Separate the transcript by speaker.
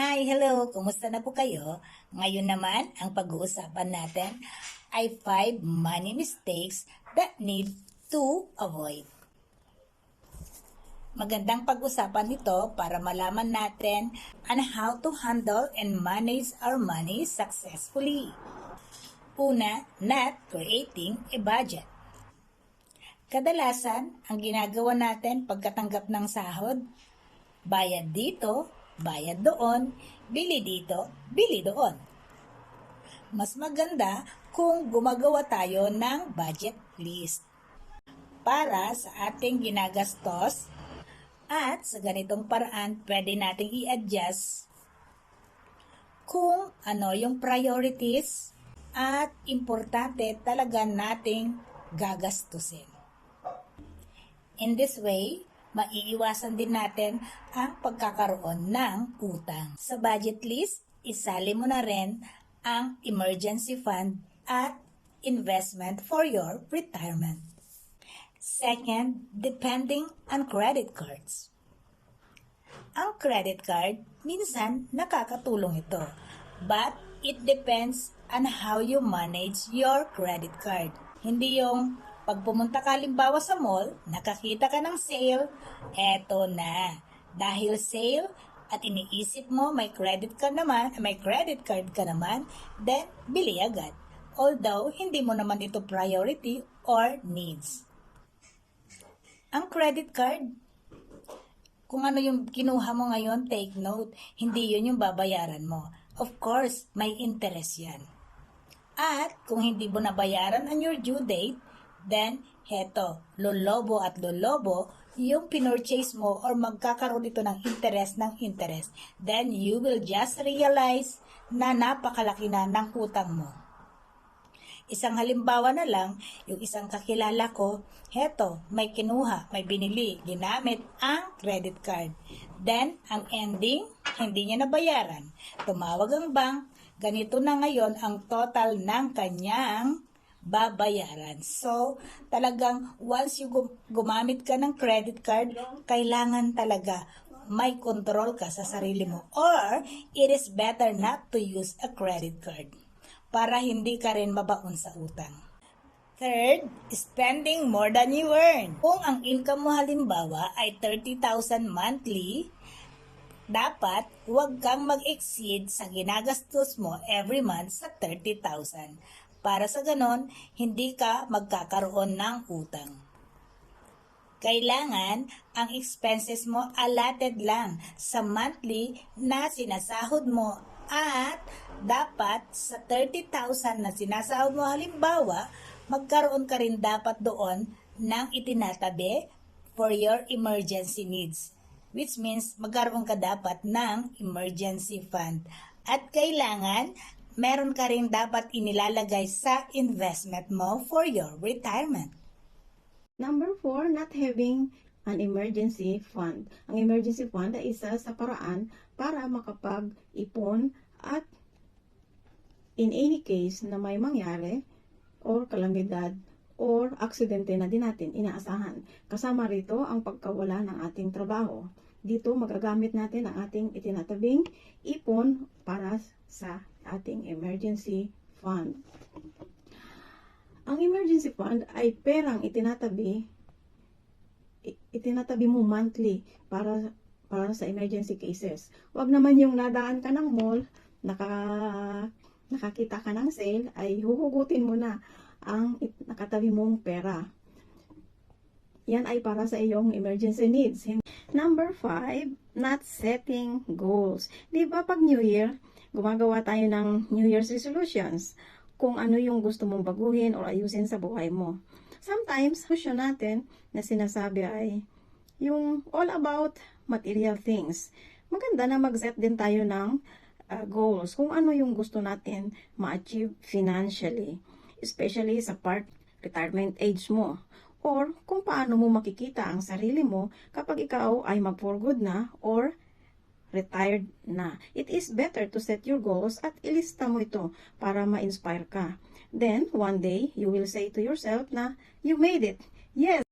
Speaker 1: Hi, hello! Kumusta na po kayo? Ngayon naman, ang pag-uusapan natin ay 5 money mistakes that need to avoid. Magandang pag-usapan nito para malaman natin on how to handle and manage our money successfully. Una, not creating a budget. Kadalasan, ang ginagawa natin pagkatanggap ng sahod, bayad dito, bayad doon, bili dito, bili doon. Mas maganda kung gumagawa tayo ng budget list para sa ating ginagastos at sa ganitong paraan pwede nating i-adjust kung ano yung priorities at importante talaga nating gagastusin. In this way, maiiwasan din natin ang pagkakaroon ng utang. Sa budget list, isali mo na rin ang emergency fund at investment for your retirement. Second, depending on credit cards. Ang credit card, minsan nakakatulong ito, but it depends on how you manage your credit card. Hindi yung pag pumunta ka halimbawa sa mall, nakakita ka ng sale, eto na. Dahil sale at iniisip mo may credit card ka naman, then bili agad. Although, hindi mo naman ito priority or needs. Ang credit card, kung ano yung kinuha mo ngayon, take note, hindi yun yung babayaran mo. Of course, may interest yan. At kung hindi mo nabayaran on your due date, then, heto, lolobo at lolobo, yung pinurchase mo or magkakaroon ito ng interest. Then, you will just realize na napakalaki na ng utang mo. Isang halimbawa na lang, yung isang kakilala ko, heto, may kinuha, may binili, ginamit ang credit card. Then, ang ending, hindi niya nabayaran. Tumawag ang bank, ganito na ngayon ang total ng kanyang babayaran. So, talagang once you gumamit ka ng credit card, kailangan talaga may control ka sa sarili mo. Or, it is better not to use a credit card para hindi ka rin mabaon sa utang. Third, spending more than you earn. Kung ang income mo halimbawa ay 30,000 monthly, dapat huwag kang mag-exceed sa ginagastos mo every month sa 30,000. Para sa ganon, hindi ka magkakaroon ng utang. Kailangan ang expenses mo allotted lang sa monthly na sinasahod mo at dapat sa 30,000 na sinasahod mo halimbawa, magkaroon ka rin dapat doon ng itinatabi for your emergency needs. Which means magkaroon ka dapat ng emergency fund. At kailangan meron ka rin dapat inilalagay sa investment mo for your retirement.
Speaker 2: Number 4, not having an emergency fund. Ang emergency fund ay isa sa paraan para makapag-ipon at in any case na may mangyari or kalamidad or aksidente na din natin inaasahan. Kasama rito ang pagkawala ng ating trabaho. Dito magagamit natin ang ating itinatabing ipon para sa ating emergency fund. Ang emergency fund ay perang itinatabi mo monthly para sa emergency cases. Huwag naman yung nadaan ka ng mall, nakakita ka ng sale, ay huhugutin mo na ang nakatabi mong pera. Yan ay para sa iyong emergency needs. Number 5, not setting goals. Di ba pag New Year, gumagawa tayo ng New Year's resolutions kung ano yung gusto mong baguhin o ayusin sa buhay mo. Sometimes, resolution natin na sinasabi ay yung all about material things. Maganda na mag-set din tayo ng goals kung ano yung gusto natin ma-achieve financially. Especially sa retirement age mo. Or kung paano mo makikita ang sarili mo kapag ikaw ay mag-for good na or retired na. It is better to set your goals at ilista mo ito para ma-inspire ka. Then, one day, you will say to yourself na you made it. Yes,